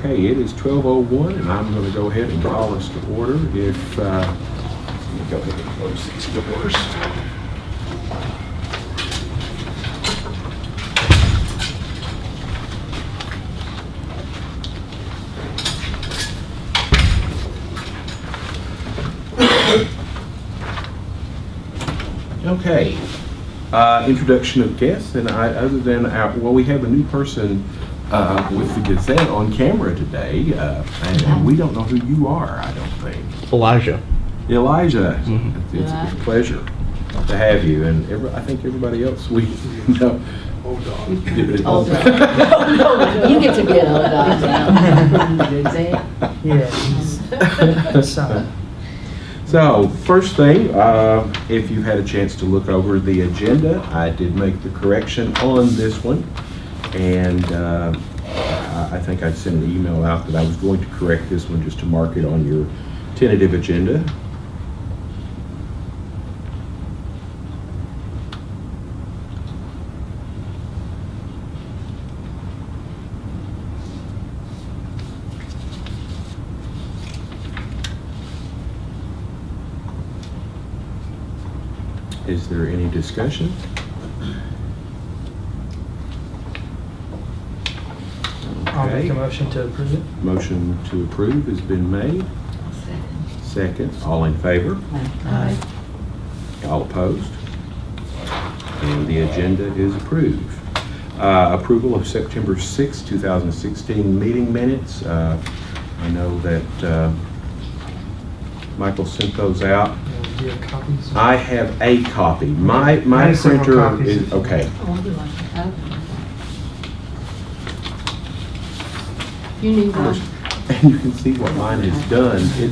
Okay, it is 12:01, and I'm going to go ahead and call us to order. If, let me go ahead and close these doors. Okay, introduction of guests, and other than well, we have a new person with the Gazette on camera today, and we don't know who you are, I don't think. Elijah. Elijah, Mm-hmm. it's a pleasure to have you, and I think everybody else we know. Old dog. Old dog. You get to be an old dog now. Yeah. So, first thing, if you had a chance to look over the agenda, I did make the correction on this one. And I think I sent an email out that I was going to correct this one just to mark it on your tentative agenda. Is there any discussion? I'll make Okay. a motion to approve it. Motion to approve has been made. Second. All in favor? Aye. All opposed? And the agenda is approved. Approval of September 6, 2016 meeting minutes. I know that Michael sent those out. Do you have copies? I have a copy. My I have several printer copies. is, okay. Oh, I do like that. You need those? And you can see what mine has done. It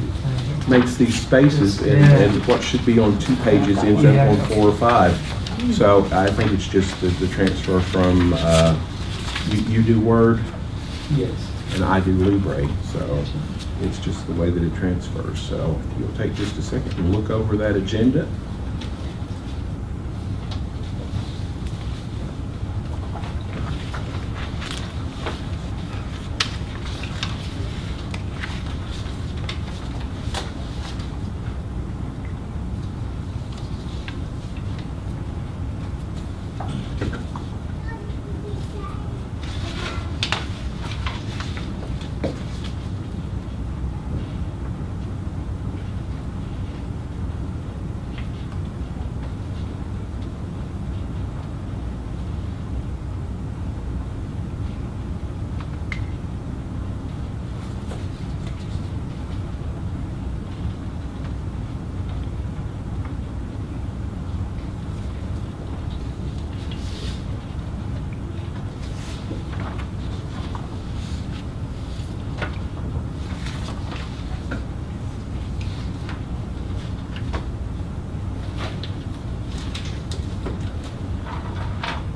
makes these spaces and what should be on 2 pages ends up on 4 or 5. So I think it's just the transfer from, you do Word Yes. and I do Libre. So it's just the way that it transfers. So if you'll take just a second and look over that agenda.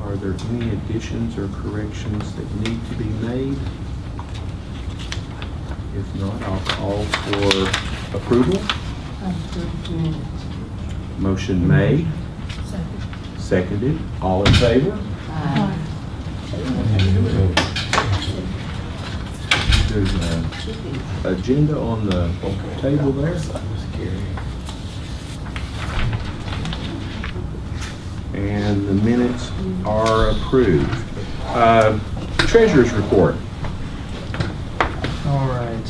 Are there any additions or corrections that need to be made? If not, I'll call for approval. Motion made, seconded. All in favor? There's an agenda on the table there. And the minutes are approved. Treasurer's report. All right.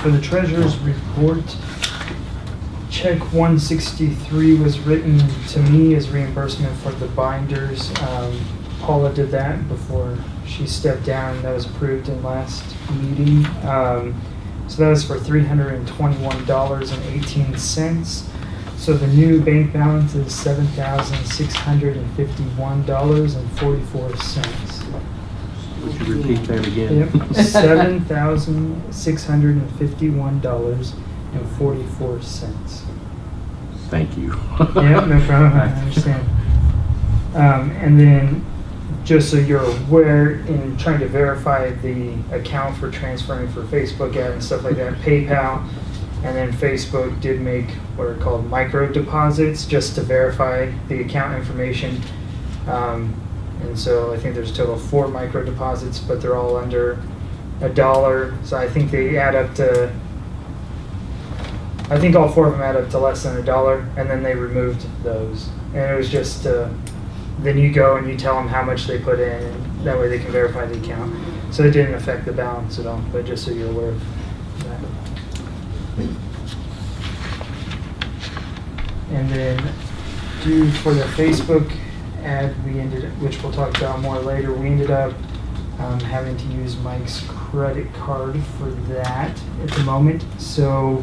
For the treasurer's report, check 163 was written to me as reimbursement for the binders. Paula did that before she stepped down. That was approved in last meeting. So that was for $321.18. So the new bank balance is $7,651.44. Would you repeat that again? Yep, $7,651.44. Thank you. Yeah, no problem, I understand. And then, just so you're aware, in trying to verify the account for transferring for Facebook ad and stuff like that, PayPal, And then Facebook did make what are called micro deposits just to verify the account information. And so I think there's a total of 4 micro deposits, but they're all under $1. So I think they add up to, I think all 4 of them add up to less than $1, and then they removed those. And it was just, then you go and you tell them how much they put in, and that way they can verify the account. So it didn't affect the balance at all, but just so you're aware of that. And then for the Facebook ad, which we'll talk about more later, we ended up having to use Mike's credit card for that at the moment. So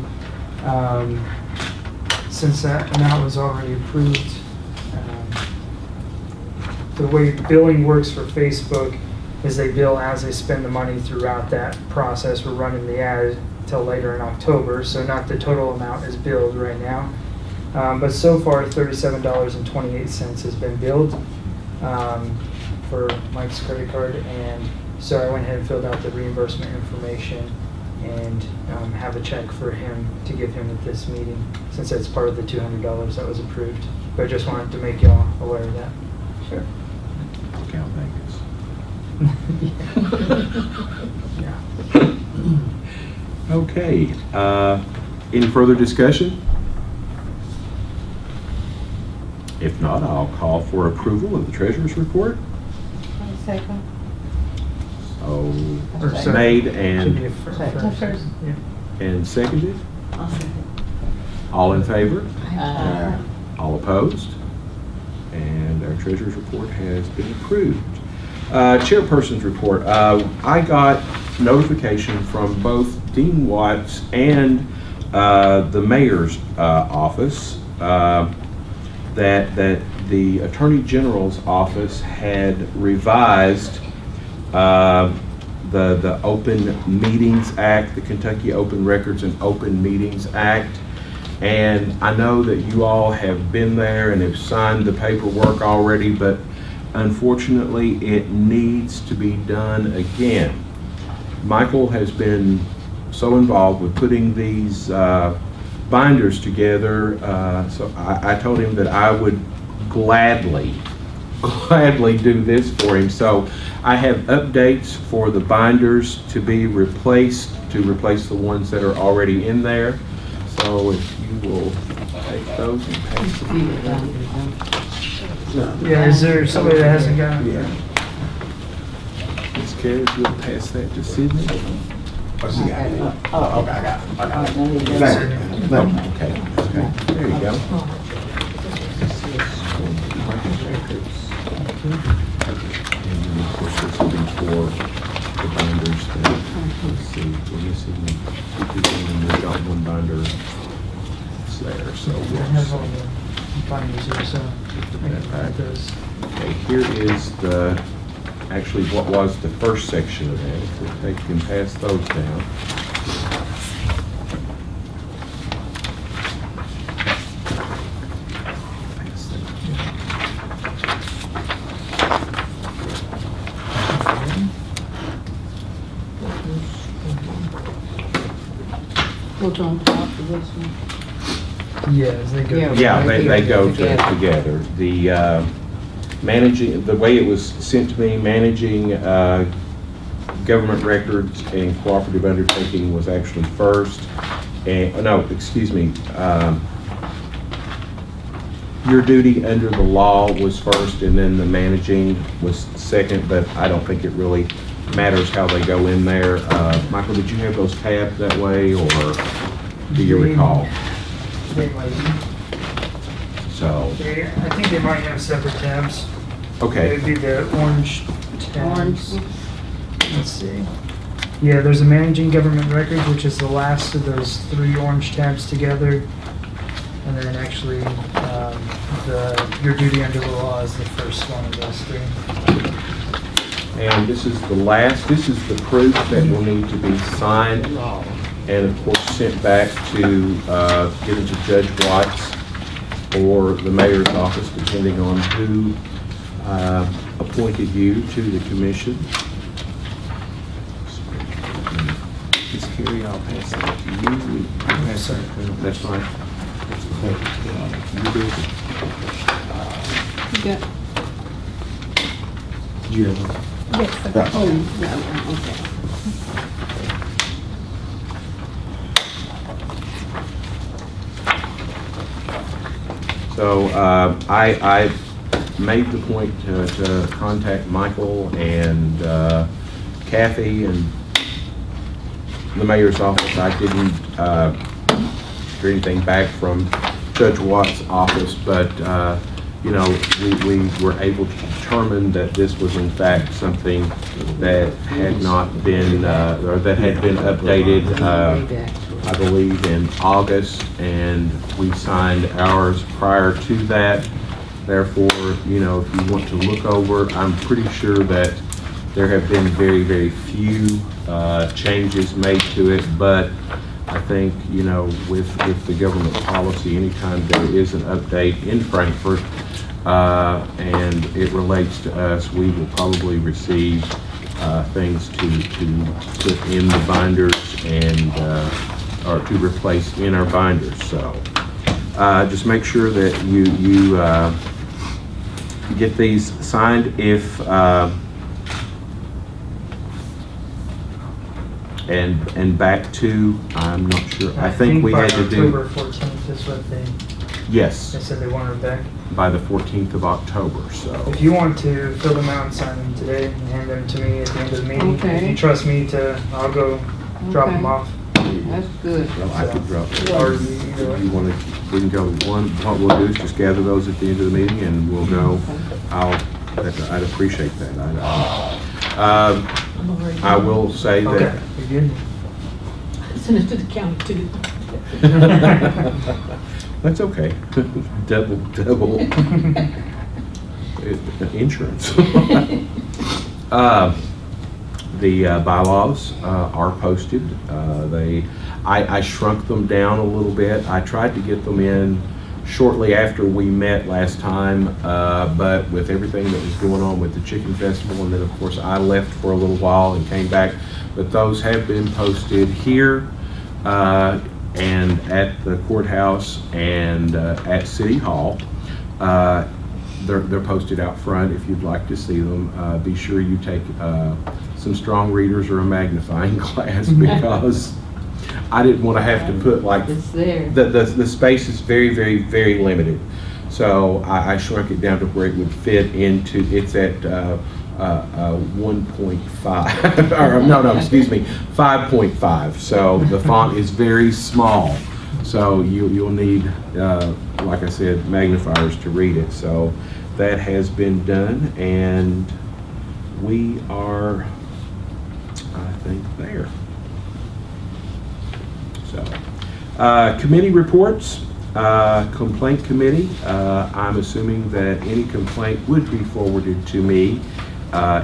since that amount was already approved, the way billing works for Facebook is they bill as they spend the money throughout that process. We're running the ad till later in October, so not the total amount is billed right now. But so far, $37.28 has been billed for Mike's credit card, and so I went ahead and filled out the reimbursement information and have a check for him to give him at this meeting, since that's part of the $200 that was approved. But I just wanted to make y'all aware of that. Sure. Count Vegas. Yeah. Okay, any further discussion? If not, I'll call for approval of the treasurer's report. Second. So, Or second. made Should be a and, First. Yeah. and seconded. I'll second. All in favor? Aye. All opposed? And our treasurer's report has been approved. Chairperson's report. I got notification from both Dean Watts and the mayor's office that the Attorney General's office had revised the Open Meetings Act, the Kentucky Open Records and Open Meetings Act. And I know that you all have been there and have signed the paperwork already, but unfortunately, it needs to be done again. Michael has been so involved with putting these binders together, so I told him that I would gladly do this for him. So I have updates for the binders to be replaced, to replace the ones that are already in there. So if you will take those and pass them. Yeah, is there somebody that hasn't gotten it? Yeah. Ms. Carey, if you'll pass that to Sydney. Oh, she got it. Oh, Okay, I got it. I got it. no, he doesn't. Thank you. Thank you. Okay, there you go. And then, of course, this will be for the binders that, let's see, we're missing, we've got one binder that's there, so I have all the binders here, so I can add those. okay, here is the, actually what was the first section of that. If we'll take and pass those down. Pass that. What's on top of this one? Yeah, as they go. Yeah. Yeah, they go Together. together. The managing, the way it was sent to me, managing government records and cooperative undertaking was actually first. And, no, excuse me, your duty under the law was first, and then the managing was second, but I don't think it really matters how they go in there. Michael, did you have those tabbed that way, or do you recall? They might, So, I think they might have separate tabs. It okay, would be the orange tabs. Orange. Let's see. Yeah, there's a managing government records, which is the last of those 3 orange tabs together. And then actually, your duty under the law is the first one of those 3. and this is the last, this is the proof that will need to be signed and of course sent back to, given to Judge Watts or the mayor's office, depending on who appointed you to the commission. Ms. Carey, I'll pass that to you. Yes, sir. That's fine. You do. You got, Do you have yes, sir. Yeah. Oh, no, okay. So I made the point to contact Michael and Kathy and the mayor's office. I didn't hear anything back from Judge Watt's office, but you know, we were able to determine that this was in fact something that had not been, or that had been updated, I believe in August, and we signed ours prior to that. Therefore, you know, if you want to look over, I'm pretty sure that there have been very, very few changes made to it, but I think, you know, with the government policy, anytime there is an update in Frankfurt and it relates to us, we will probably receive things to put in the binders and or to replace in our binders. So just make sure that you get these signed. If and back to, I'm not sure, I think we had to by do, October 14th is what they yes, said they wanted back. by the 14th of October, so. If you want to fill them out and sign them today and hand them to me at the end of the meeting, if Okay. you trust me to, I'll go drop them Okay. off. That's good. Well, I could drop it. Or If either way. you want to, we can go one, what we'll do is just gather those at the end of the meeting and we'll go, I'd appreciate that. I'm already. I will say Okay, that. you're good. Send it to the county too. That's okay. Double insurance. The bylaws are posted. I shrunk them down a little bit. I tried to get them in shortly after we met last time, but with everything that was going on with the Chicken Festival, and then of course I left for a little while and came back, but those have been posted here and at the courthouse and at City Hall. They're posted out front if you'd like to see them. Be sure you take some strong readers or a magnifying glass, because I didn't want to have to put like, It's there. the space is very, very, very limited. So I shrunk it down to where it would fit into, it's at 1.5, or no, excuse me, 5.5. So the font is very small. So you'll need, like I said, magnifiers to read it. So that has been done, and we are, I think, there. So, committee reports, complaint committee. I'm assuming that any complaint would be forwarded to me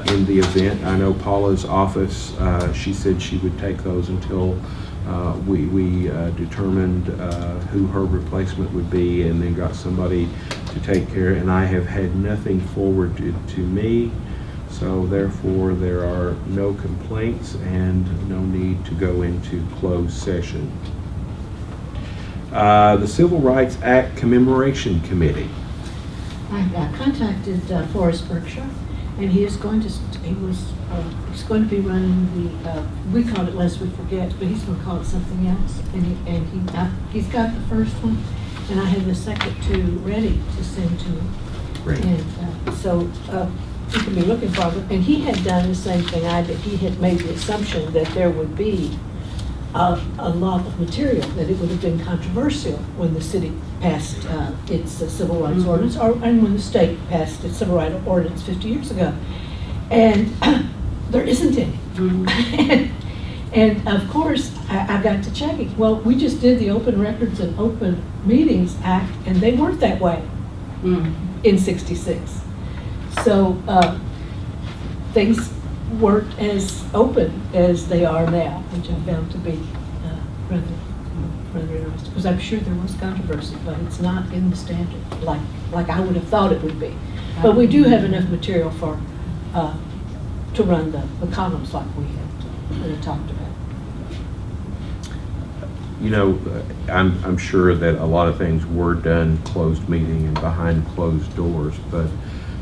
in the event. I know Paula's office, she said she would take those until we determined who her replacement would be, and then got somebody to take care. And I have had nothing forwarded to me, so therefore there are no complaints and no need to go into closed session. The Civil Rights Act Commemoration Committee. I contacted Forrest Berkshire, and he's going to be running the, we call it Lest We Forget, but he's going to call it something else. And he's got the first one, and I have the second two ready to send to him. Great. And so you can be looking for it. And he had done the same thing I did. He had made the assumption that there would be a lot of material, that it would have been controversial when the city passed its civil rights ordinance, and when the state passed its civil rights ordinance 50 years ago. And there isn't any. And of course, I got to checking. Well, we just did the Open Records and Open Meetings Act, and they weren't that way in '66. So things weren't as open as they are now, which I found to be rather interesting, because I'm sure there was controversy, but it's not in the standard like I would have thought it would be. But we do have enough material for to run the columns like we had talked about. you know, I'm sure that a lot of things were done closed meeting and behind closed doors, but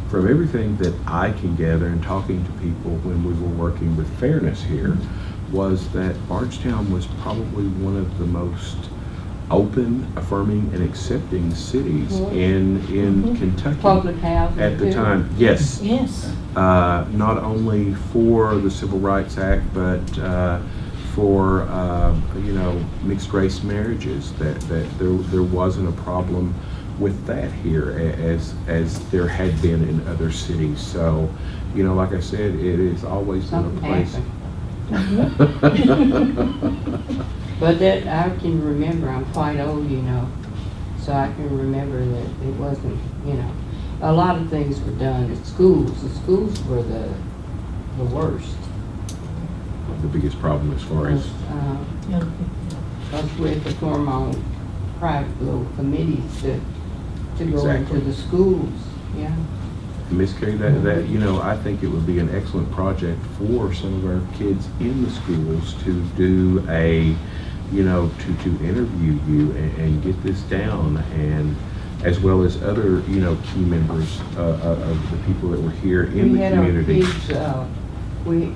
from everything that I can gather and talking to people when we were working with fairness here, was that Bardstown was probably one of the most open, affirming, and accepting cities in Kentucky Public housing. at the too. time. Yes, Yes. not only for the Civil Rights Act, but for you know, mixed race marriages. That there wasn't a problem with that here as there had been in other cities. So, you know, like I said, it has always been a Something place. happened. But that, I can remember, I'm quite old, you know, so I can remember that it wasn't, you know, a lot of things were done at schools. The schools were the worst. The biggest problem as far as Yeah. Because we had to form our own private little committees to go Exactly. into the schools, yeah. Miss Carey, that you know, I think it would be an excellent project for some of our kids in the schools to do a, you know, to interview you and get this down, and as well as other, you know, key members of the people that were here in We the had our community. kids,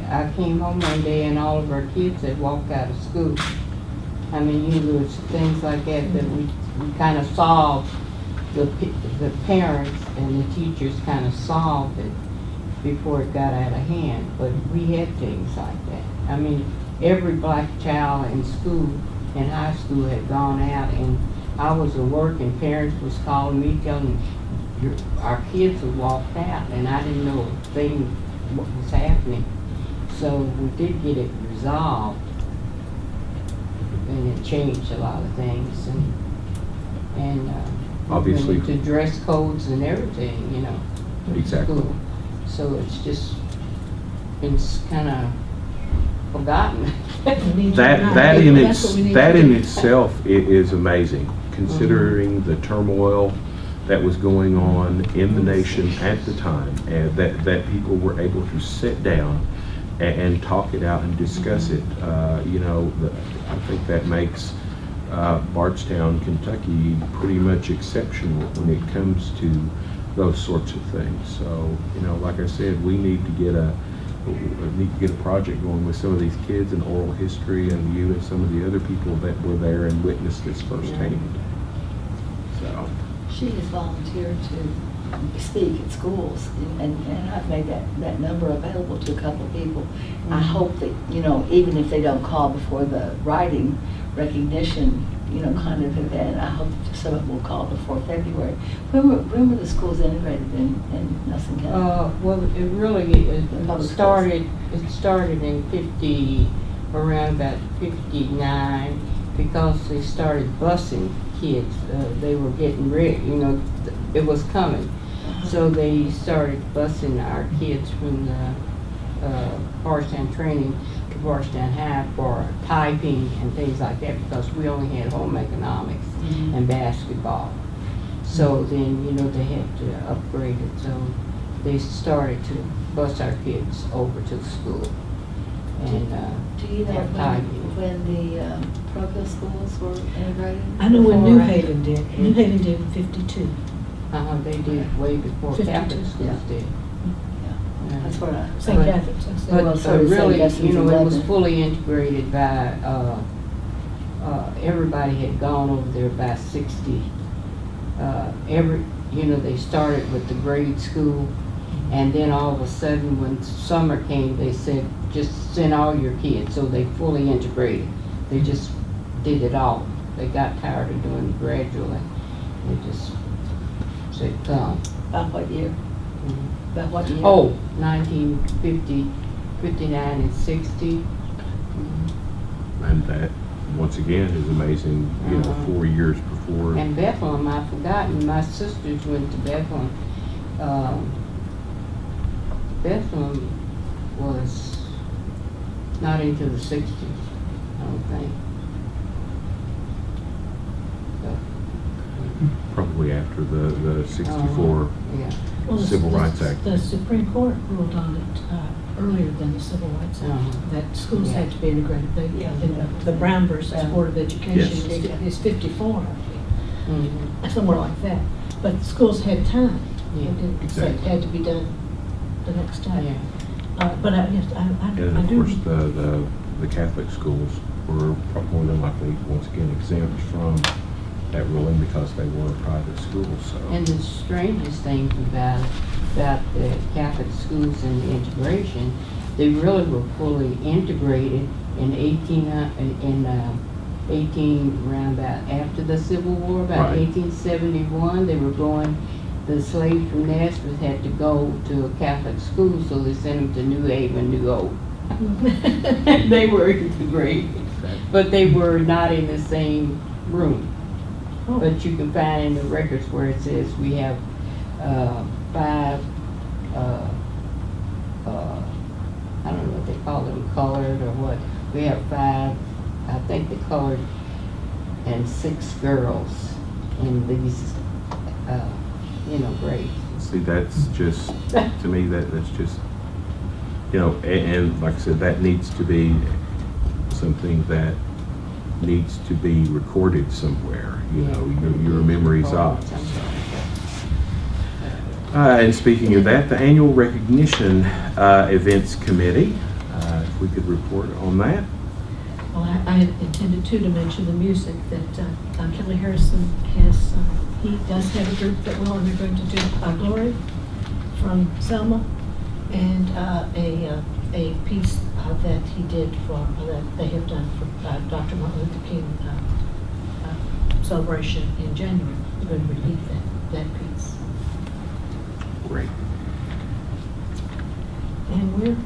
I came home one day and all of our kids had walked out of school. I mean, you know, there was things like that we kind of solved. The parents and the teachers kind of solved it before it got out of hand, but we had things like that. I mean, every black child in school, in high school, had gone out, and I was at work and parents was calling me telling me, our kids had walked out, and I didn't know a thing what was happening. So we did get it resolved, and it changed a lot of things, and Obviously. to dress codes and everything, you know. in Exactly. school. So it's just, it's kind of forgotten. We need to That unite people. That's what we need to in do. itself is amazing, considering the turmoil that was going on in the nation at the time, and that people were able to sit down and talk it out and discuss it. You know, I think that makes Bardstown, Kentucky, pretty much exceptional when it comes to those sorts of things. So, you know, like I said, we need to get a project going with some of these kids in oral history, and you and some of the other people that were there and witnessed this firsthand. So, She has volunteered to speak at schools, and I've made that number available to a couple of people. I hope that, you know, even if they don't call before the writing recognition, you know, kind of event, I hope that some of them will call before February. When were the schools integrated in Nelson County? Well, it really, Public started in around about 59, because they started busing kids. They were getting ready, you know, it was coming. So they started busing our kids from the Bardstown training to Bardstown High for typing and things like that, because we only had home economics and basketball. So then, you know, they had to upgrade it, so they started to bus our kids over to the school. And Do you know have typing. when the parochial schools were integrated? I know when Before New I- Haven did. New Haven did in 52. They did way before 52, Catholic schools yeah. did. Yeah, that's what I. St. But- Catherine's. I said. But Well, so St. really, Catherine's you know, it was 11. fully integrated by, everybody had gone over there by 60. You know, they started with the grade school, and then all of a sudden, when summer came, they said, just send all your kids, so they fully integrated. They just did it all. They got tired of doing it gradually. They just said, come. About what year? About what year? Oh, 1950, 59 and 60. and that, once again, is amazing, you know, 4 years before. And Bethlehem, I've forgotten, my sisters went to Bethlehem. Bethlehem was not into the 60s, I don't think. Probably after the 64. Yeah. Well, the- Civil the- Rights Act. The Supreme Court ruled on it earlier than the Civil Rights Act, Uh-huh. that schools had to be integrated. They, Yeah. the Brown versus Board of Education Yes. is 54, I think, Mhm. somewhere like that. But the schools had time. They Yeah. didn't say it had to be done the next time. Yeah. But yes, I And of do. course, the Catholic schools were more than likely, once again, exempt from that ruling because they were a private school, so. And the strangest thing about the Catholic schools and the integration, they really were fully integrated in 18 around about after the Civil War, about Right. 1871. They were going, the slaves from Nazareth had to go to a Catholic school, so they sent them to New Haven, New Hope. They were integrated, but they were not in the same room. Oh. But you can find in the records where it says we have 5, I don't know what they call them, colored or what. We have 5, I think they colored, and 6 girls in these, grades. See, that's just, to me, that's just, and like I said, that needs to be something that needs to be recorded somewhere, your memories of. And speaking of that, the annual recognition events committee, if we could report on that. Well, I intended to mention the music that Kelly Harrison has, he does have a group that will, and they're going to do Glory from Selma, and a piece that he did for, that they have done for Dr. Martin Luther King celebration in January. We're going to repeat that piece. Great. And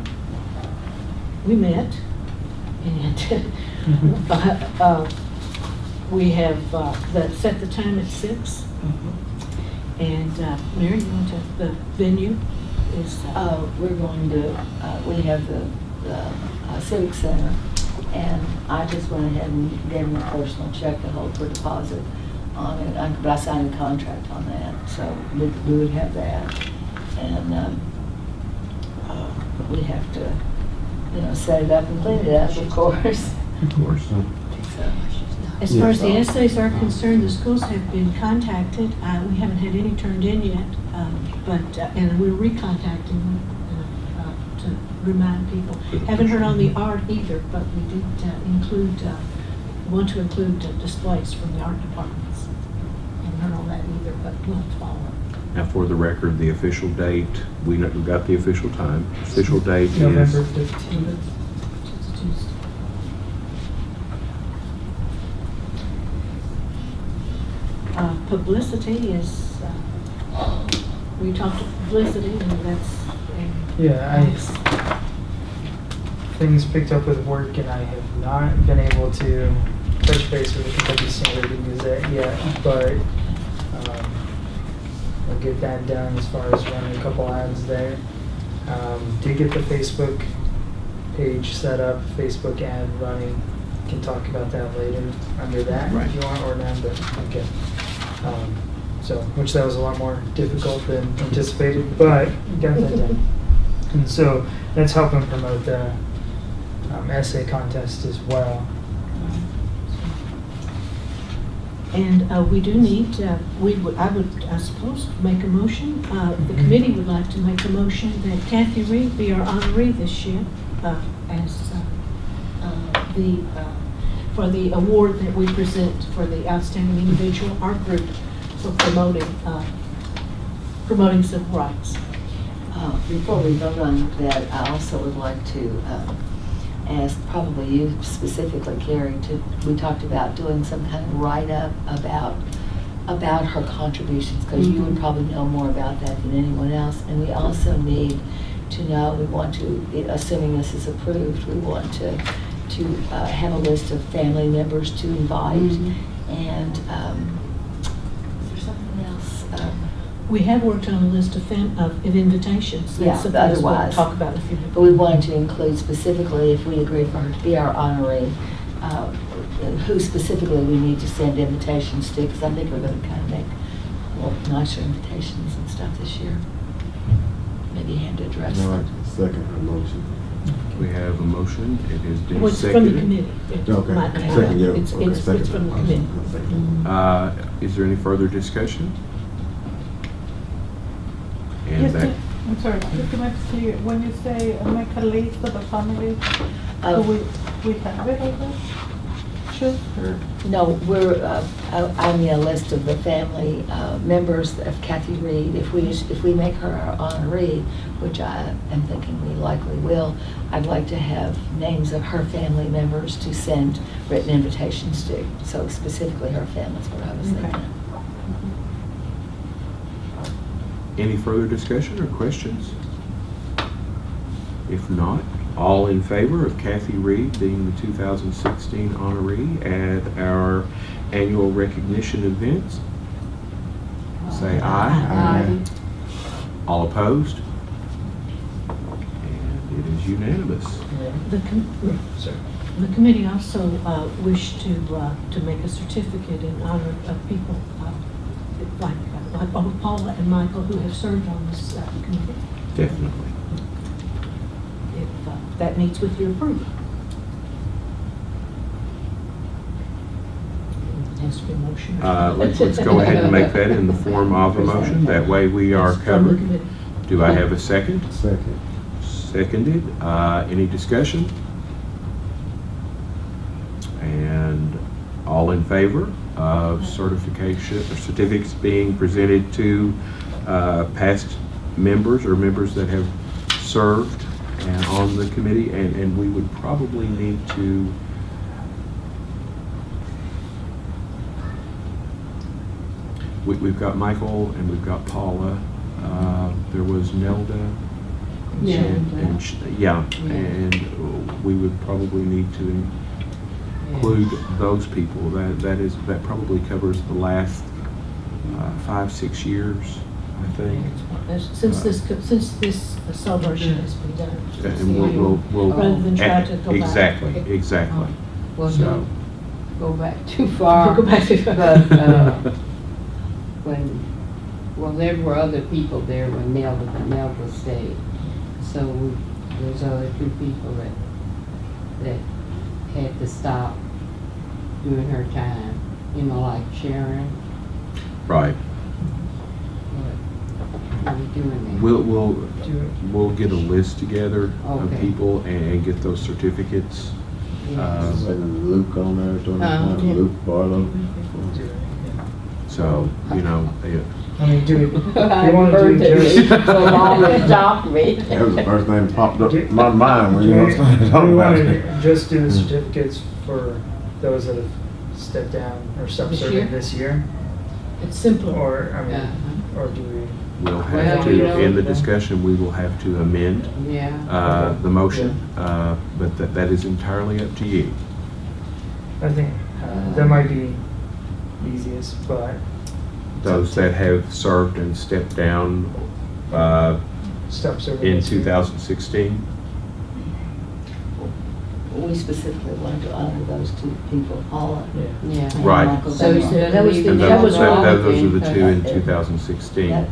we met, and we have set the time at 6. And Mary, you want to, the venue is? We're going to, we have the Civic Center, and I just went ahead and gave them a personal check to hold for deposit on it. But I signed a contract on that, so we would have that. And we have to, set it up and clean it up, of course. Of course. So, As far as the essays are concerned, the schools have been contacted. We haven't had any turned in yet, and we're recontacting them to remind people. Haven't heard on the art either, but we did want to include displays from the art departments. Haven't heard on that either, but we'll have to follow up. Now, for the record, the official date, we got the official time. Official date is November 15th. It's a Tuesday. Publicity is, we talked publicity, and that's. Yeah, things picked up with work, and I have not been able to touch base with the Kentucky Standard and Gazette yet, but I'll get that done as far as running a couple ads there. Did get the Facebook page set up, Facebook ad running. Can talk about that later under that Right. if you want, or now, but okay. Which that was a lot more difficult than anticipated, but got that done. And so that's helping promote the essay contest as well. And we do need, I suppose, make a motion. The committee would like to make a motion that Kathy Reed be our honoree this year as for the award that we present for the outstanding individual, our group, for promoting civil rights. Before we vote on that, I also would like to ask probably you specifically, Carrie, we talked about doing some kind of write-up about her contributions, because you would probably know more about that than anyone else. And we also need to know, we want to, assuming this is approved, we want to have a list of family members to invite. And is there something else? We have worked on a list of invitations. Yeah, That's something else we'll otherwise. talk about in a few minutes. But we wanted to include specifically, if we agree for her to be our honoree, who specifically we need to send invitations to, because I think we're going to kind of make nicer invitations and stuff this year. Maybe hand to address All right. second her motion. We have a motion, it has been Well, it's from the seconded. committee. It Okay. might have- Second, yeah. It's, Okay, it's second. from the committee. Is there any further discussion? And Yes, that, I'm sorry, just to see, when you say make a list of the families, do Uh, we have it over? Should, or? No, I need a list of the family members of Kathy Reed. If we make her our honoree, which I am thinking we likely will, I'd like to have names of her family members to send written invitations to. So specifically her family is what I was Okay. thinking. any further discussion or questions? If not, all in favor of Kathy Reed being the 2016 honoree at our annual recognition events, say aye. Aye. All opposed? And it is unanimous. Sorry. The committee also wished to make a certificate in honor of people like Paula and Michael who have served on this committee, Definitely. if that meets with your approval. Ask for a motion. Let's go ahead and make that in the form of a motion. That way we are From the covered. committee. Do I have a second? Second. Seconded. Any discussion? And all in favor of certification or certificates being presented to past members or members that have served and on the committee? And we would probably need to we've got Michael and we've got Paula. There was Nelda. Yeah. And we would probably need to include those people. That probably covers the last 5-6 years, I think. Since this celebration has been done. And we'll Rather than try to go back. Exactly. Well, So- don't go back too far. Go back to- But, there were other people there when Nelda stayed. So there's other two people that had to stop during her time, like Sharon. Right. What are we doing there? We'll get a list together of Okay. people and get those certificates. Yeah. Luke on there, Yeah. Luke Barlow. So, yeah. I mean, do it. You I want heard to do that just? so long it stopped me. That was the first thing that popped up in my mind when Do you we started talking want about to it. just do the certificates for those that have stepped down or stopped This year? serving this year? It's simpler. Or, I mean, Uh-huh. or do we? We'll have Well, to, in the discussion, we will have to amend Yeah. the motion, but that is entirely up to you. I think that might be easiest, but Those that have served and stepped down stop serving. in this year. 2016. We specifically wanted to honor those two people, Paula Yeah. Yeah. and Right. Michael. So That was- that was the- And that was those wrong. those are the two in Yeah. 2016. Yeah.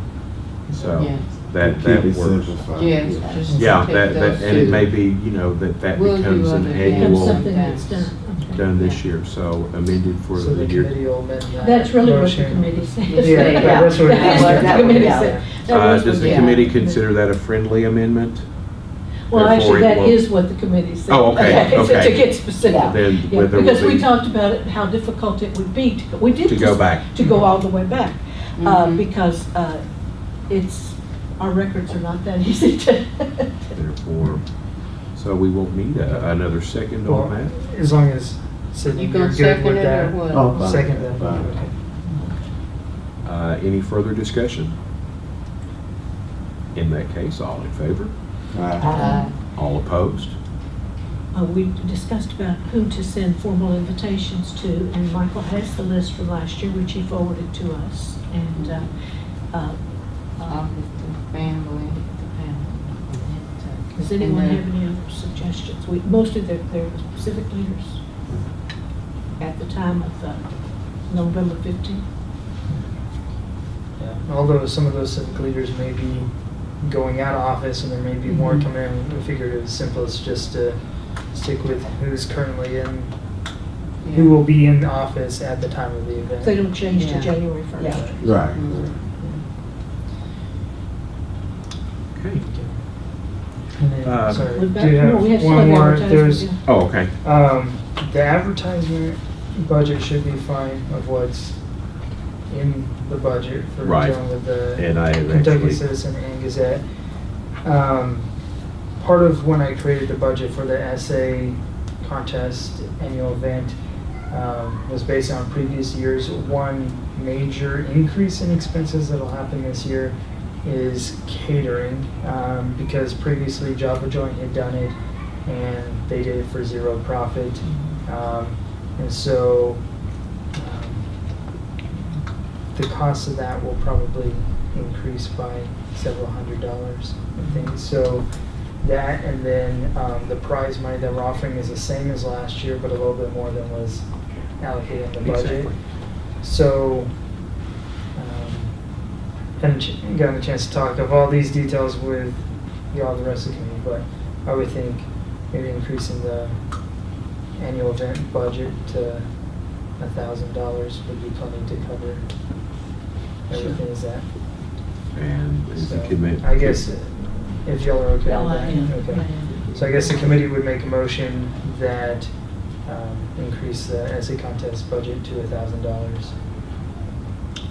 So Yes. that Keep it works. simplified. Yes, just Yeah, take that, those and it two. may be, that We'll do becomes an other Becomes annual something that's done. Okay. done this year, so amended for So the the year. committee will amend that. That's really what the motion. committee said. Yeah, that's what it That is is. what the committee Yeah. said. That was Does what the Yeah. committee consider that a friendly amendment? Well, Therefore, actually, it that will- is what the committee said. Oh, okay, To okay. get specific. Yeah. Then Yeah, whether because we we talked about it, how difficult it would be we did To go back. To go all the way back, Mhm. because our records are not that easy to. therefore, so we won't need another second Well, on that. as long as Sydney, You you're gonna good second with it that. or what? Oh, fine. Second that. Fine. Okay. Any further discussion? In that case, all in favor? Uh, All opposed? We discussed about who to send formal invitations to, and Michael has the list from last year, which he forwarded to us, and August family. does anyone have any other suggestions? Mostly they're civic leaders at the time of November 15th. Yeah. Although some of those civic leaders may be going out of office and there may be more coming in. We figured it was simplest just to stick with who's currently in, who will be in office at the time of the event. They don't change to Yeah. January 1st. Yeah. Right. Okay. And then, sorry, We've do got- you no, we have still one have more? advertisement, There's, yeah. Oh, okay. the advertisement budget should be fine of what's in the budget for Right. dealing with the And I have Kentucky actually, Citizen and Gazette. Part of when I created the budget for the essay contest annual event was based on previous years. One major increase in expenses that'll happen this year is catering, because previously Java Joint had done it and they did it for zero profit. And so the cost of that will probably increase by several $100s, I think. So that, and then the prize money that we're offering is the same as last year, but a little bit more than was allocated in the budget. Exactly. So, hadn't gotten a chance to talk of all these details with y'all, the rest of the committee, but I would think maybe increasing the annual event budget to $1,000 would be plenty to cover everything is that. and is the So, commit. I guess if y'all are okay Yeah, with I am. that. Okay. So I guess the committee would make a motion that increase the essay contest budget to $1,000.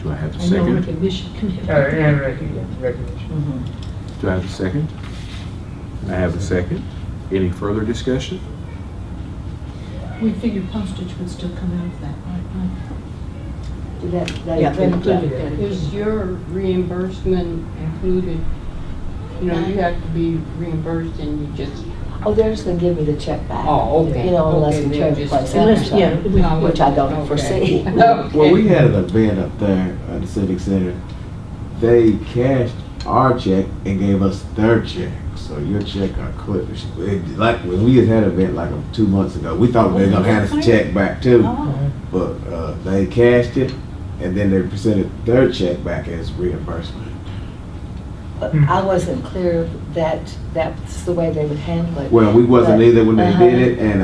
Do I have a And no second? recognition committee. And recognition. Mhm. Do I have a second? I have a second. Any further discussion? We figured postage would still come out of that, right? Yeah, That included Yeah. that. Is your reimbursement included? You know, you have to be reimbursed and you just, Oh, they're just gonna give me the check back. oh, okay. You know, unless Okay, the they'll treasurer just- plays that or Unless, yeah, something, we- which I don't Okay. foresee. Well, we had an event up there at the Civic Center. They cashed our check and gave us their check. So your check got clipped. Like when we had an event like 2 months ago, we thought they were gonna hand us a check back too. Oh. But they cashed it and then they presented their check back as reimbursement. But I wasn't clear that that's the way they would handle it. Well, we wasn't But- either when they Uh-huh. did it, and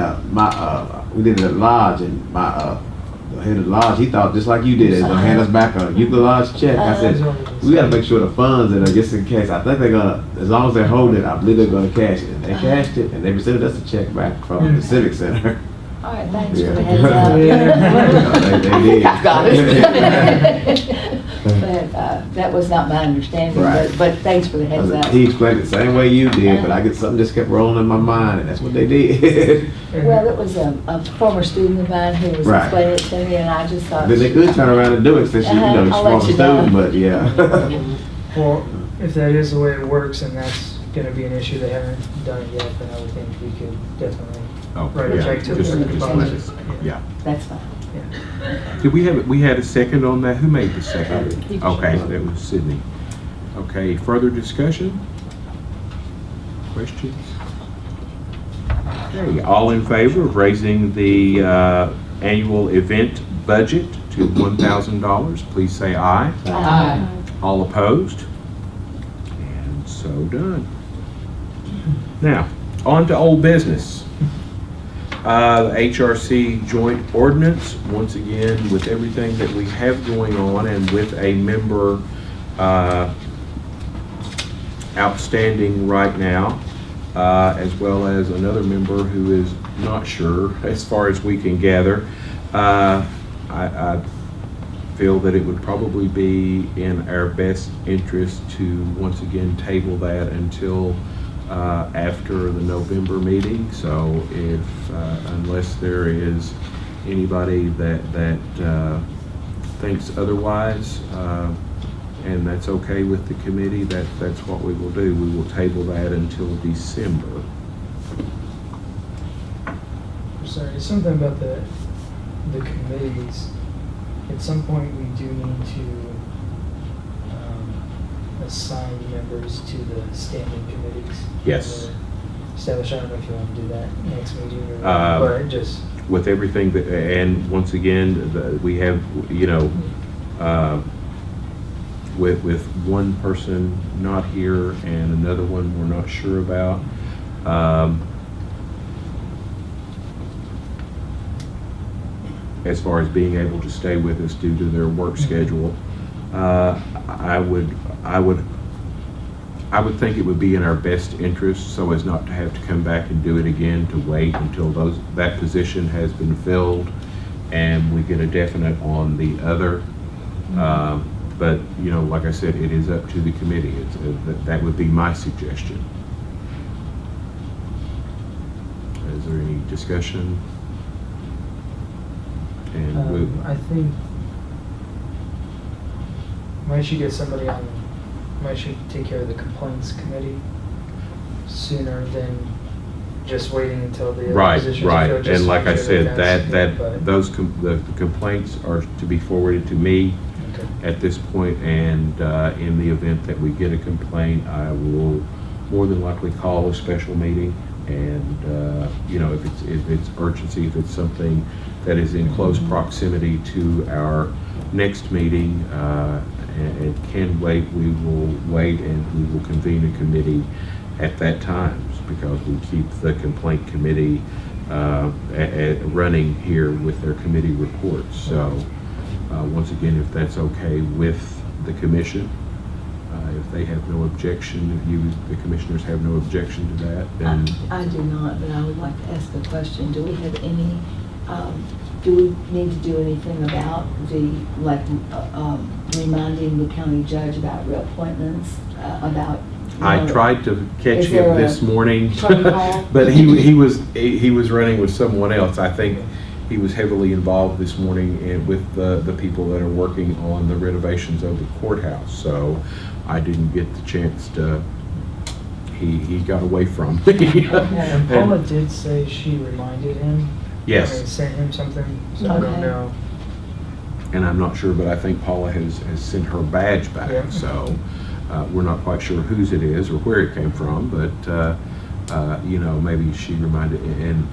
we did it at lodge, and the head of the lodge, he thought just like you did, they're gonna hand us back a Euclid Lodge check. I said, we gotta make sure the funds in there just in case. I think they're gonna, as long as they're holding it, I believe they're gonna cash it. And they cashed it, and they presented us a check back from the Civic Center. All right, thanks for Yeah. the heads up. Yeah. They did. Got it. But that was not my understanding, Right. but thanks for the heads up. He explained it the same way you did, but I get something just kept rolling in my mind, and that's what they did. Well, it was a former student of mine who was Right. explaining it to me, and I just thought. Then they could turn around and do it since you know, Uh-huh, you're I'll from let a you know. student, but yeah. Well, if that is the way it works and that's gonna be an issue, they haven't done it yet, then I would think we could definitely write a Yeah, check to just- the just deposit. let us- Yeah. That's fine. Did we had a second on that? Who made the second? Okay, that was Sydney. Okay, further discussion? Questions? Okay, all in favor of raising the annual event budget to $1,000, please say aye. Aye. All opposed? And so done. Now, on to old business. The HRC joint ordinance, once again, with everything that we have going on and with a member outstanding right now, as well as another member who is not sure, as far as we can gather, I feel that it would probably be in our best interest to once again table that until after the November meeting. So if, unless there is anybody that thinks otherwise, and that's okay with the committee, that's what we will do. We will table that until December. Sorry, something about the committees. At some point, we do need to assign members to the standing committees. Yes. Establish, I don't know if you want to do that next meeting or, Uh, but just, With everything that, and once again, we have, with one person not here and another one we're not sure about. As far as being able to stay with us due to their work schedule, I would think it would be in our best interest so as not to have to come back and do it again, to wait until that position has been filled and we get a definite on the other. But, you know, like I said, it is up to the committee. That would be my suggestion. Is there any discussion? And I think might should get somebody on, might should take care of the complaints committee sooner than just waiting until the other right, positions are filled, just and to like make I sure said, that's- that but- the complaints are to be forwarded to me Okay. at this point, and in the event that we get a complaint, I will more than likely call a special meeting, and you know, if it's urgency, if it's something that is in close proximity to our next meeting, and can wait, we will wait, and we will convene a committee at that time, because we keep the complaint committee running here with their committee reports. So once again, if that's okay with the commission, if they have no objection, if the commissioners have no objection to that, then I do not, but I would like to ask a question. Do we have any, do we need to do anything about reminding the county judge about reappointments, about, you I know, tried to catch is there him this a morning, protocol? but he was running with someone else. I think he was heavily involved this morning with the people that are working on the renovations of the courthouse. So I didn't get the chance to. He got away from me. And Paula did say she reminded him. Yes. Or sent him something, so I Okay. don't know. And I'm not sure, but I think Paula has sent her badge back. Yeah. So we're not quite sure whose it is or where it came from, but you know, maybe she reminded, and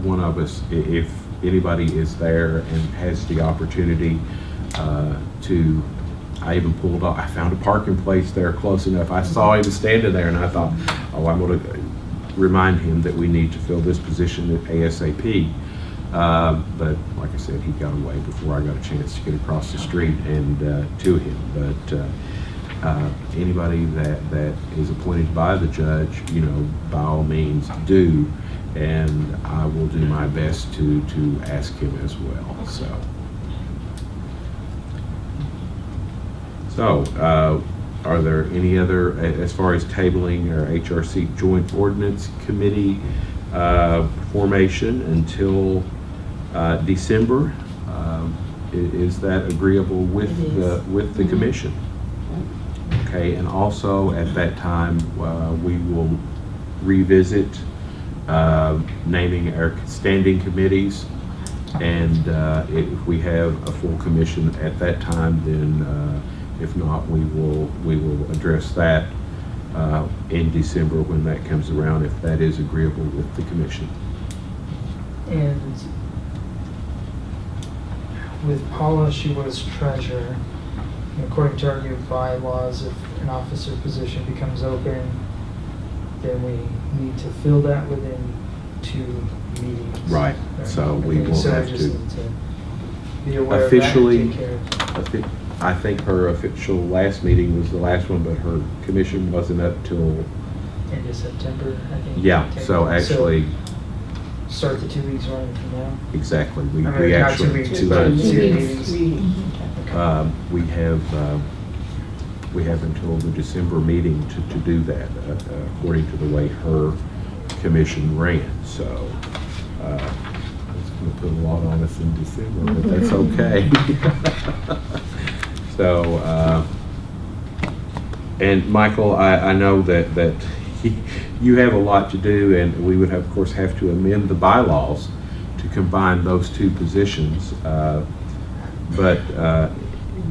one of us, if anybody is there and has the opportunity to, I even pulled off, I found a parking place there close enough. I saw him standing there and I thought, oh, I'm going to remind him that we need to fill this position at ASAP. But like I said, he got away before I got a chance to get across the street and to him. But anybody that is appointed by the judge, you know, by all means do, and I will do my best to ask him as well. So, are there any other, as far as tabling our HRC Joint Ordinance Committee formation until December? Is that agreeable with It is. with the commission? Okay, and also at that time, we will revisit naming our standing committees, and if we have a full commission at that time, then if not, we will address that in December when that comes around, if that is agreeable with the commission. And with Paula, she was treasurer. And according to our new bylaws, if an officer position becomes open, then we need to fill that within 2 meetings. Right, so we will So have we just to need to be aware officially, of that and take care of it. I think her official last meeting was the last one, but her commission wasn't up till, End of September, I think. yeah, so actually, Start the 2 weeks running from now. exactly, we I mean, not 2 actually, weeks, 2 but months. 2 Meetings. meetings. We have until the December meeting to do that, according to the way her commission ran. So it's going to put a lot on us in December, but that's okay. So, and Michael, I know that you have a lot to do, and we would of course have to amend the bylaws to combine those 2 positions. But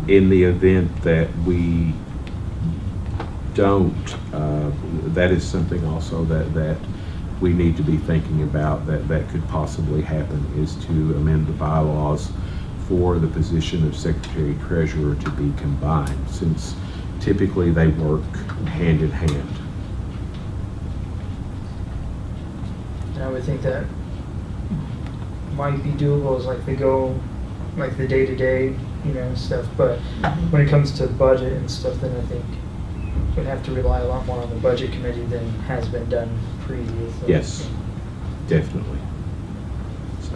in the event that we don't, that is something also that we need to be thinking about, that could possibly happen, is to amend the bylaws for the position of secretary treasurer to be combined, since typically they work hand in hand. And I would think that might be doable as like they go, like the day-to-day, stuff, but when it comes to budget and stuff, then I think we'd have to rely a lot more on the budget committee than has been done previously. Yes, definitely. So,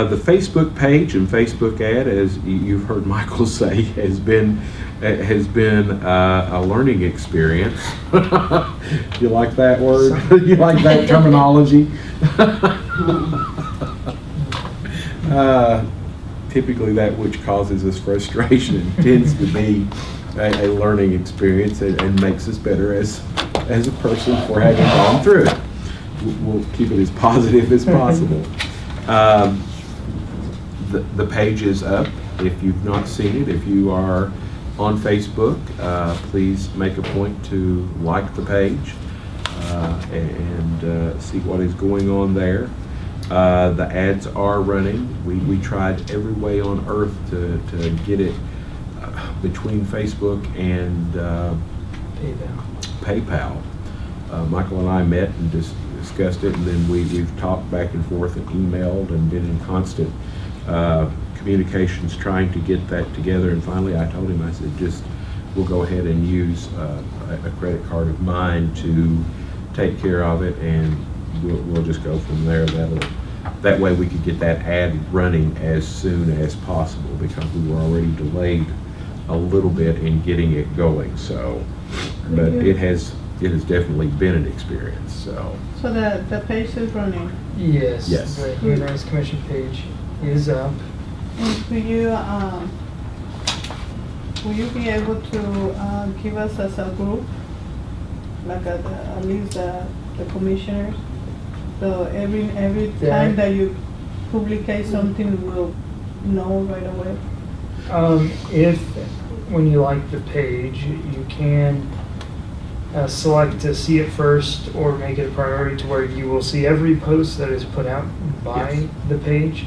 the Facebook page and Facebook ad, as you've heard Michael say, has been a learning experience. You like that word? You like that terminology? Typically, that which causes us frustration tends to be a learning experience and makes us better as a person for having gone through it. We'll keep it as positive as possible. The page is up. If you've not seen it, if you are on Facebook, please make a point to like the page and see what is going on there. The ads are running. We tried every way on earth to get it between Facebook and PayPal. Michael and I met and discussed it, and then we've talked back and forth and emailed and been in constant communications trying to get that together. And finally I told him, I said, we'll go ahead and use a credit card of mine to take care of it, and we'll just go from there. That way we could get that ad running as soon as possible, because we were already delayed a little bit in getting it going. So, but it has definitely been an experience. So the page is running. Yes. Yes. The Human Rights Commission page is up. And will you be able to give us as a group, like at least the commissioners? So every time that you publicate something, we'll know right away. If, when you like the page, you can select to see it first or make it a priority to where you will see every post that is put out by Yes. the page,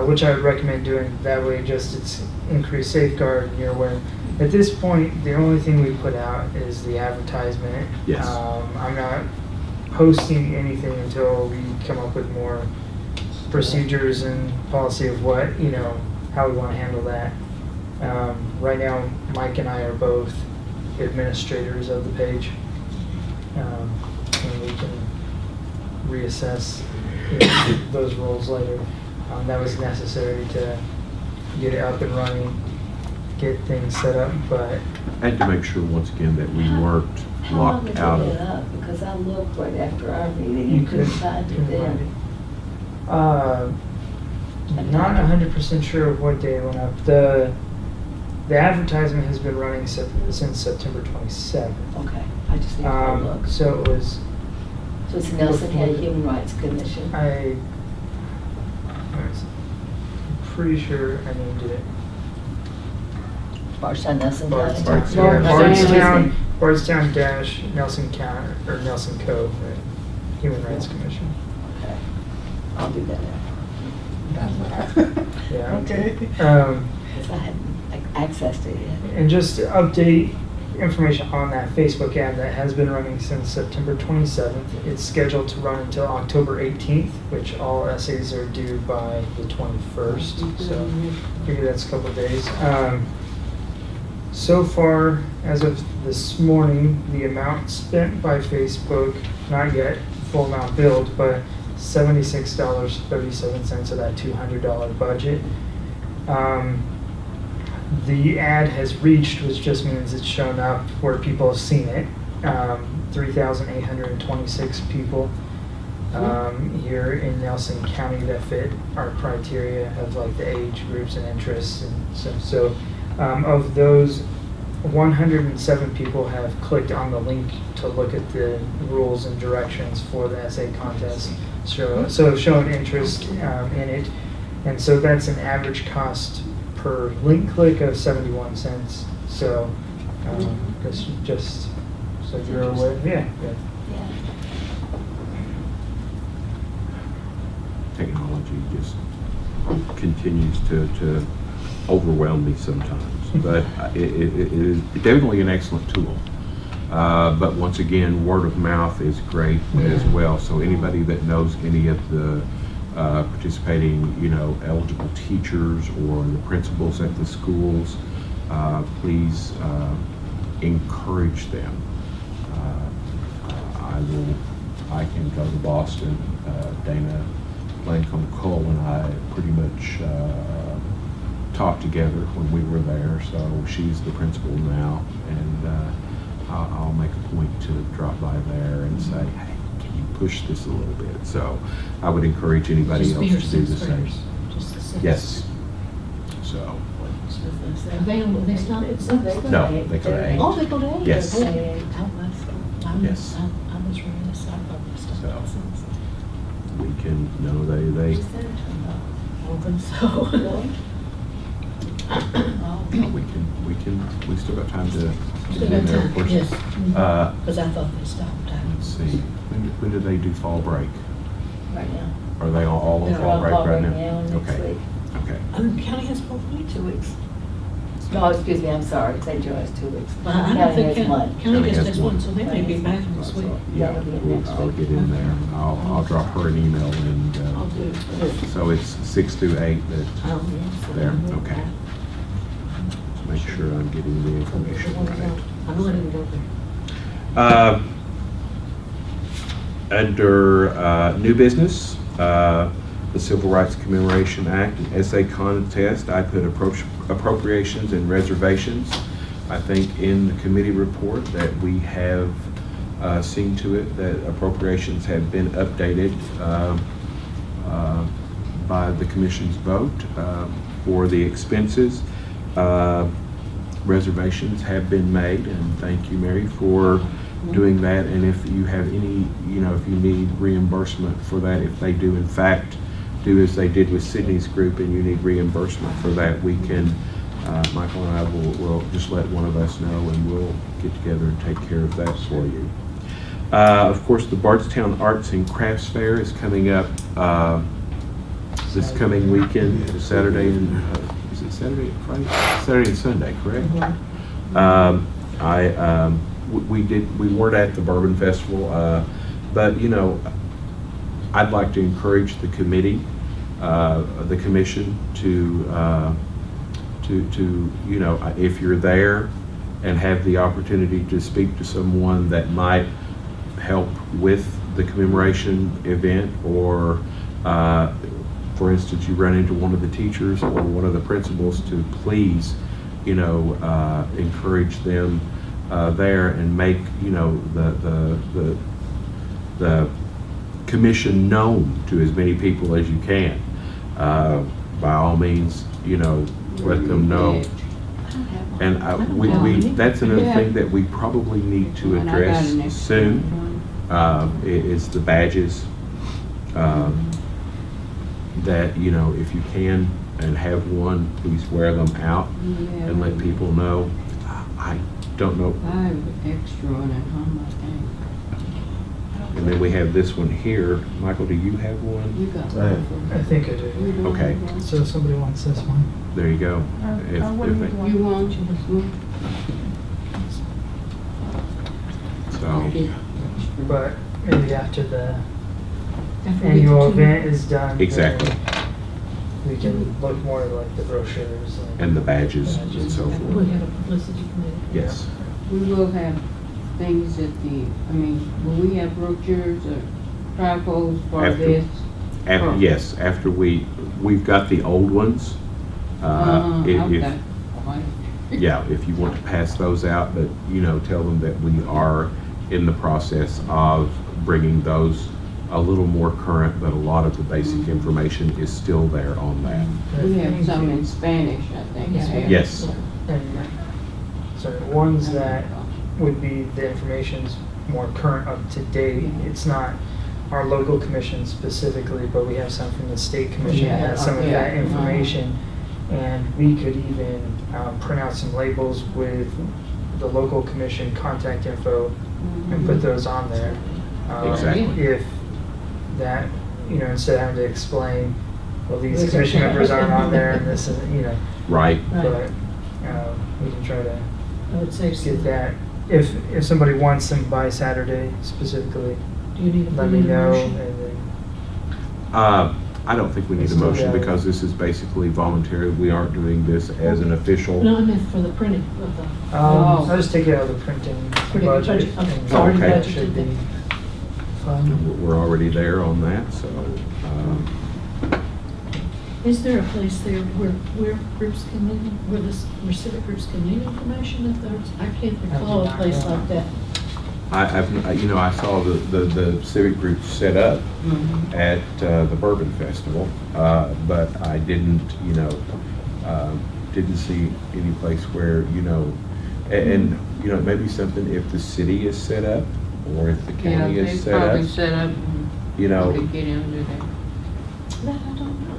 which I would recommend doing that way. Just it's increased safeguard and you're aware. At this point, the only thing we put out is the advertisement. Yes. I'm not posting anything until we come up with more procedures and policy of what, how we want to handle that. Right now, Mike and I are both administrators of the page, and we can reassess those roles later. That was necessary to get it up and running, get things set up, but and to make sure once again that we weren't How long did locked you out get of. up? Because I looked right after our meeting you and couldn't could. find it then. Not 100% sure of what day it went up. The advertisement has been running since September 27th. Okay, I just need to go look. So it was, So it's Nelson County Human Rights Commission. I'm pretty sure I named it. Bardstown, Nelson County. Bardstown. Bardstown dash Nelson County, or Nelson Cove, right? Human Rights Commission. Okay, I'll do that Yeah. Okay. because I hadn't accessed it yet. And just to update information on that Facebook ad that has been running since September 27th. It's scheduled to run until October 18th, which all essays are due by the 21st. So figure that's a couple of days. So far, as of this morning, the amount spent by Facebook, not yet full amount billed, but $76.37 of that $200 budget. The ad has reached, which just means it's shown up where people have seen it. 3,826 people here in Nelson County that fit our criteria of like the age groups and interests and stuff. So of those, 107 people have clicked on the link to look at the rules and directions for the essay contest. So have shown interest in it. And so that's an average cost per link click of 71 cents. So that's just so you're aware. Yeah. Yeah. Technology just continues to overwhelm me sometimes. but it is definitely an excellent tool. But once again, word of mouth is great as well. So anybody that knows any of the participating, eligible teachers or the principals at the schools, please encourage them. I can go to Boston. Dana Lancome Cole and I pretty much talked together when we were there. So she's the principal now, and I'll make a point to drop by there and say, hey, can you push this a little bit? So I would encourage anybody Just be else her to do the sixth same. graders. Just the sixth. Yes. So, They stop at six? No, they go to eight. Oh, they go to eight? Yes. Oh, Yes. I was reading this, I thought they stopped So. at six. we can, no, they, I don't think so. we still got time to Still get in got there, time, of course. yes. Uh, Because I thought they stopped. Let's see, when do they do fall break? Right now. Are they all on They're fall on break fall right break now? now, next Okay, week. okay. County has 4 weeks. 2 weeks. No, excuse me, I'm sorry, St. Joe has 2 weeks. But I don't County think has one. County just has has one, one. so they may be back this week. Yeah, That'll be next I'll week. get in there. I'll drop her an email and, I'll do it. so it's 6 through 8 that, Oh, yes. there, okay. Make sure I'm getting the information right. I'm letting go there. Under new business, the Civil Rights Commemoration Act, and essay contest, I put appropriations and reservations. I think in the committee report that we have seen to it that appropriations have been updated by the commission's vote for the expenses. Reservations have been made, and thank you, Mary, for doing that. And if you have any, if you need reimbursement for that, if they do in fact do as they did with Sydney's group and you need reimbursement for that, we can, Michael and I will just let one of us know and we'll get together and take care of that for you. Of course, the Bardstown Arts and Crafts Fair is coming up this coming weekend, Saturday and, is it Saturday and Friday? Saturday and Sunday, correct? We weren't at the Bourbon Festival, but I'd like to encourage the committee, the commission to if you're there and have the opportunity to speak to someone that might help with the commemoration event, or for instance, you run into one of the teachers or one of the principals, to please, encourage them there and make, the commission known to as many people as you can. By all means, let them know. And that's another thing that we probably need to address soon, is the badges. That, if you can and have one, please wear them out and let people know. I don't know. I have extra on it on my thing. And then we have this one here. Michael, do you have one? You got Right. one. I think I do. Okay. So somebody wants this one? There you go. If- I will if need it- one. You want one? So, But maybe after the After we get annual to- event is done. Exactly. then we can look more at like the brochures. and the badges and so We forth. have a publicity committee. Yes. We will have things will we have brochures or tripos for After- this? Yes, after we've got the old ones. If- Okay. Yeah, if you want to pass those out, but, tell them that we are in the process of bringing those a little more current, but a lot of the basic information is still there on that. We have some in Spanish, I think. Yes. And so ones that would be the information's more current, up to date. It's not our local commission specifically, but we have some from the state commission that has some of that Yeah. information. And we could even print out some labels with the local commission contact info and put those on there. Exactly. If that, instead of having to explain, well, these commission members aren't on there and this is, Right? but we can try to I would say, get that. If somebody wants them by Saturday specifically, do you need a let me know, motion? and then, I don't think we need a Let's do motion that. because this is basically voluntary. We aren't doing this as an official. No, I meant for the printing of the, Oh. I'll just take it out of the printing Printing budget. budget, okay. and It's already Okay. that should be fine. We're already there on that, so, is there a place there where groups can leave, where civic groups can leave information if there's, I can't recall a place like that. I saw the civic group set up at the Bourbon Festival, but I didn't see any place where, and maybe something if the city is set up or if the Yeah, county they is set probably up, set up, you know. could get into that. That I don't know.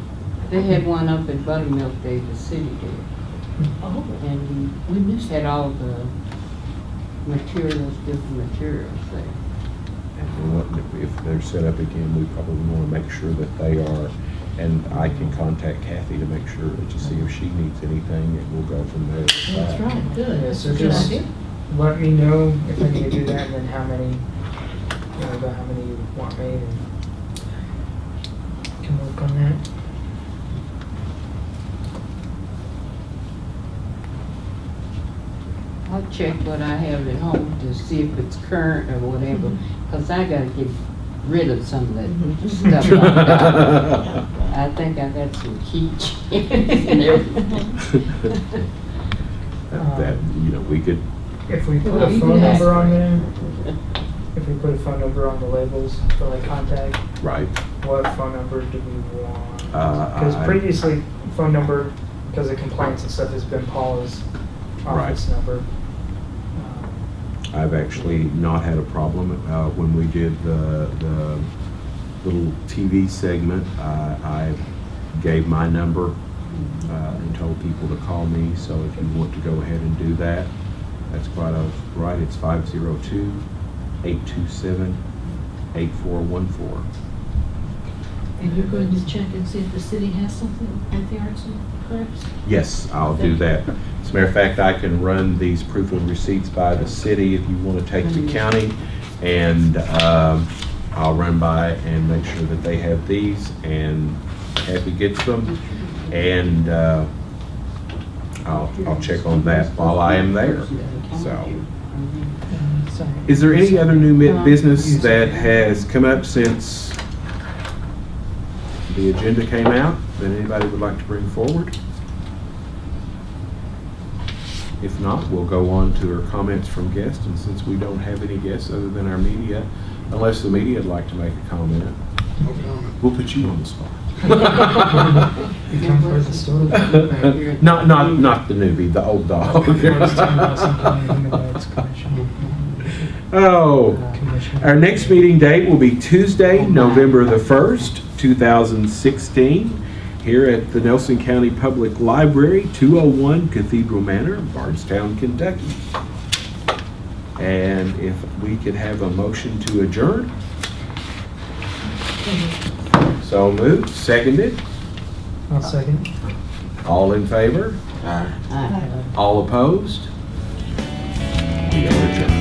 They had one up at Buttermilk Day, the city did, Oh, and we missed had that. all the materials, different materials there. And if they're set up again, we probably want to make sure that they are, and I can contact Kathy to make sure to see if she needs anything, and we'll go from there. That's right, good. Yeah, That's so a good just idea. let me know if I need to do that, and then how many, about how many you want made, and can work on that. I'll check what I have at home to see if it's current or whatever, because I gotta get rid of some of that stuff like that. I think I got some keychains and everything. That, we could, If we put Well, a you phone can ask- number on there, if we put a phone number on the labels for like contact, right. what phone number do we want? Uh, Because I- previously, phone number, because of complaints and stuff, has been Paula's office number. I've actually not had a problem. When we did the little TV segment, I gave my number and told people to call me. So if you want to go ahead and do that, that's quite right. It's 502-827-8414. And you're going to check and see if the city has something at the arts and crafts? Yes, I'll do that. As a matter of fact, I can run these proof of receipts by the city if you want to take the county. And I'll run by and make sure that they have these, and Kathy gets them. And I'll check on that while I am there. So, is there any other new business that has come up since the agenda came out that anybody would like to bring forward? If not, we'll go on to our comments from guests, and since we don't have any guests other than our media, unless the media would like to make a comment, we'll put you on the spot. You come for the story. Not the newbie, the old dog. Oh, our next meeting date will be Tuesday, November the 1st, 2016, here at the Nelson County Public Library, 201 Cathedral Manor, Bardstown, Kentucky. And if we could have a motion to adjourn. So moved, seconded. I'll second. All in favor? All opposed? We are adjourned.